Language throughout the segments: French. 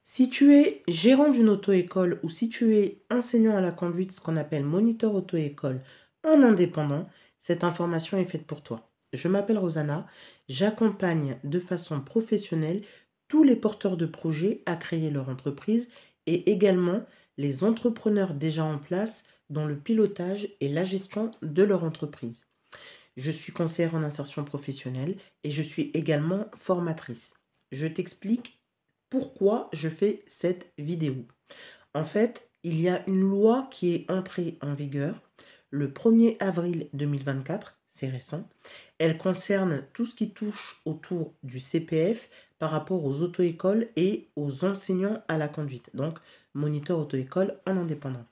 Si tu es gérant d'une auto-école ou si tu es enseignant à la conduite, ce qu'on appelle moniteur auto-école en indépendant, cette information est faite pour toi. Je m'appelle Rosanna, j'accompagne de façon professionnelle tous les porteurs de projets à créer leur entreprise et également les entrepreneurs déjà en place dans le pilotage et la gestion de leur entreprise. Je suis conseillère en insertion professionnelle et je suis également formatrice. Je t'explique pourquoi je fais cette vidéo. En fait, il y a une loi qui est entrée en vigueur le 1er avril 2024, c'est récent. Elle concerne tout ce qui touche autour du CPF par rapport aux auto-écoles et aux enseignants à la conduite, donc moniteur auto-école en indépendant.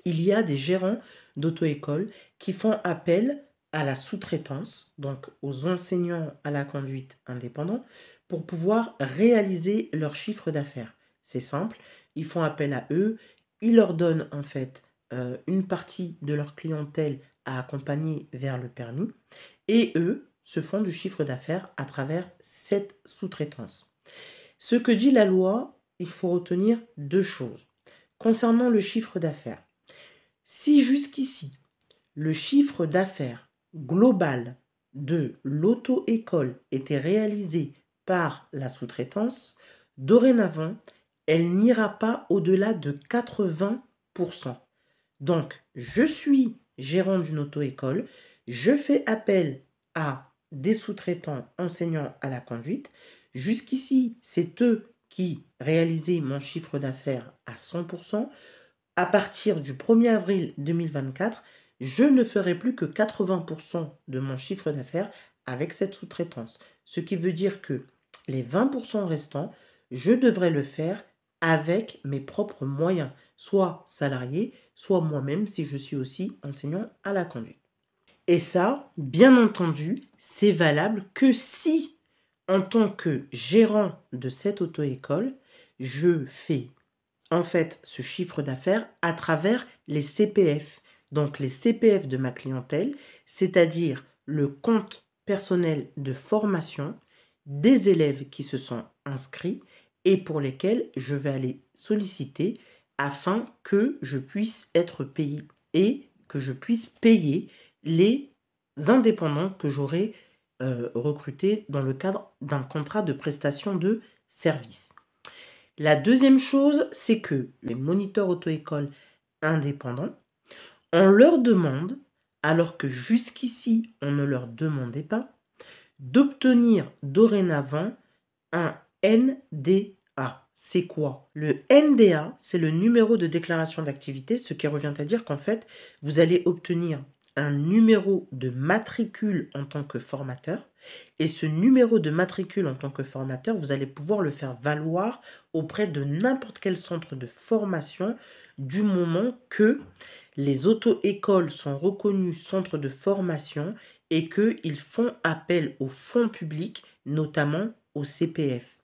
Il y a des gérants d'auto-école qui font appel à la sous-traitance, donc aux enseignants à la conduite indépendants, pour pouvoir réaliser leur chiffre d'affaires. C'est simple, ils font appel à eux, ils leur donnent en fait une partie de leur clientèle à accompagner vers le permis, et eux se font du chiffre d'affaires à travers cette sous-traitance. Ce que dit la loi, il faut retenir deux choses. Concernant le chiffre d'affaires, si jusqu'ici, le chiffre d'affaires global de l'auto-école était réalisé par la sous-traitance, dorénavant, elle n'ira pas au-delà de 80%. Donc, je suis gérant d'une auto-école, je fais appel à des sous-traitants enseignants à la conduite. Jusqu'ici, c'est eux qui réalisaient mon chiffre d'affaires à 100%. À partir du 1er avril 2024, je ne ferai plus que 80% de mon chiffre d'affaires avec cette sous-traitance. Ce qui veut dire que les 20% restants, je devrais le faire avec mes propres moyens, soit salarié, soit moi-même si je suis aussi enseignant à la conduite. Et ça, bien entendu, c'est valable que si, en tant que gérant de cette auto-école, je fais en fait ce chiffre d'affaires à travers les CPF. Donc les CPF de ma clientèle, c'est-à-dire le compte personnel de formation des élèves qui se sont inscrits et pour lesquels je vais aller solliciter afin que je puisse être payé et que je puisse payer les indépendants que j'aurai recrutés dans le cadre d'un contrat de prestation de service. La deuxième chose, c'est que les moniteurs auto-école indépendants, on leur demande, alors que jusqu'ici on ne leur demandait pas, d'obtenir dorénavant un NDA. C'est quoi? Le NDA, c'est le numéro de déclaration d'activité, ce qui revient à dire qu'en fait, vous allez obtenir un numéro de matricule en tant que formateur. Et ce numéro de matricule en tant que formateur, vous allez pouvoir le faire valoir auprès de n'importe quel centre de formation du moment que les auto-écoles sont reconnues centres de formation et qu'ils font appel aux fonds publics, notamment au CPF.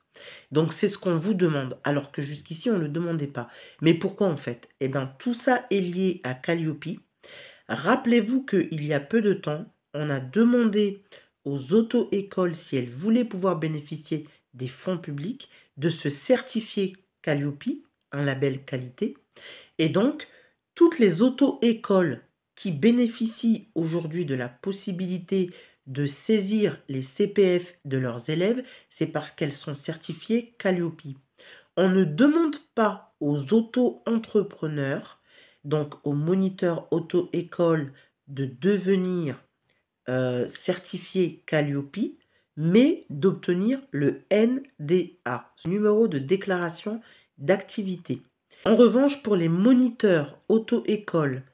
Donc, c'est ce qu'on vous demande, alors que jusqu'ici, on ne le demandait pas. Mais pourquoi en fait? Eh bien, tout ça est lié à Calliope. Rappelez-vous qu'il y a peu de temps, on a demandé aux auto-écoles, si elles voulaient pouvoir bénéficier des fonds publics, de se certifier Calliope, un label qualité. Et donc, toutes les auto-écoles qui bénéficient aujourd'hui de la possibilité de saisir les CPF de leurs élèves, c'est parce qu'elles sont certifiées Calliope. On ne demande pas aux auto-entrepreneurs, donc aux moniteurs auto-école, de devenir certifiés Calliope, mais d'obtenir le NDA, ce numéro de déclaration d'activité. En revanche, pour les moniteurs auto-école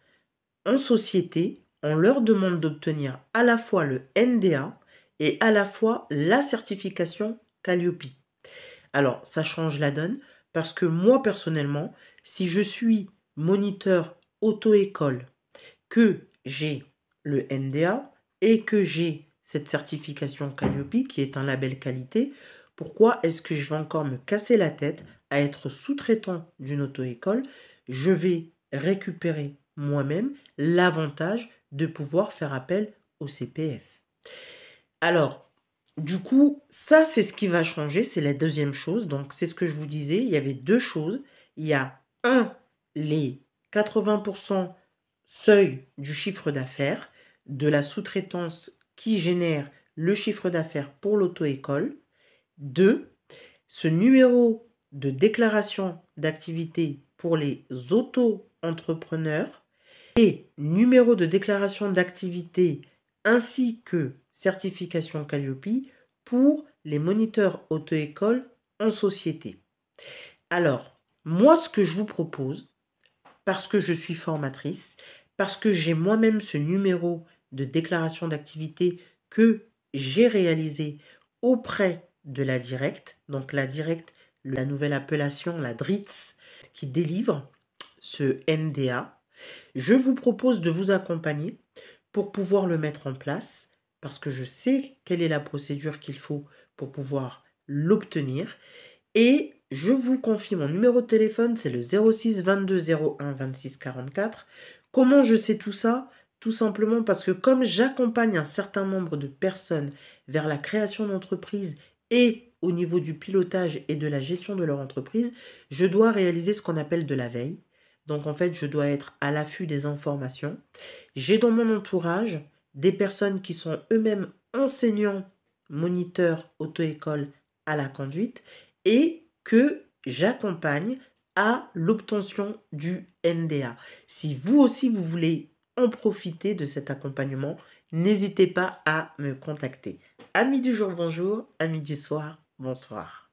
en société, on leur demande d'obtenir à la fois le NDA et à la fois la certification Calliope. Alors, ça change la donne parce que moi, personnellement, si je suis moniteur auto-école, que j'ai le NDA et que j'ai cette certification Calliope qui est un label qualité, pourquoi est-ce que je vais encore me casser la tête à être sous-traitant d'une auto-école? Je vais récupérer moi-même l'avantage de pouvoir faire appel au CPF. Alors, Du coup, ça, c'est ce qui va changer, c'est la deuxième chose. Donc, c'est ce que je vous disais, il y avait deux choses. Il y a les 80% seuil du chiffre d'affaires de la sous-traitance qui génère le chiffre d'affaires pour l'auto-école. Deux, ce numéro de déclaration d'activité pour les auto-entrepreneurs et numéro de déclaration d'activité ainsi que certification Calliope pour les moniteurs auto-école en société. Alors, moi, ce que je vous propose, parce que je suis formatrice, parce que j'ai moi-même ce numéro de déclaration d'activité que j'ai réalisé auprès de la Directe, donc la Directe, la nouvelle appellation, la DRITS, qui délivre ce NDA, je vous propose de vous accompagner pour pouvoir le mettre en place, parce que je sais quelle est la procédure qu'il faut pour pouvoir l'obtenir. Et je vous confie mon numéro de téléphone, c'est le 06 22 01 26 44. Comment je sais tout ça? Tout simplement parce que comme j'accompagne un certain nombre de personnes vers la création d'entreprise et au niveau du pilotage et de la gestion de leur entreprise, je dois réaliser ce qu'on appelle de la veille. Donc en fait, je dois être à l'affût des informations. J'ai dans mon entourage des personnes qui sont eux-mêmes enseignants, moniteurs, auto-école à la conduite et que j'accompagne à l'obtention du NDA. Si vous aussi vous voulez en profiter de cet accompagnement, n'hésitez pas à me contacter. Amis du jour, bonjour. Amis du soir, bonsoir.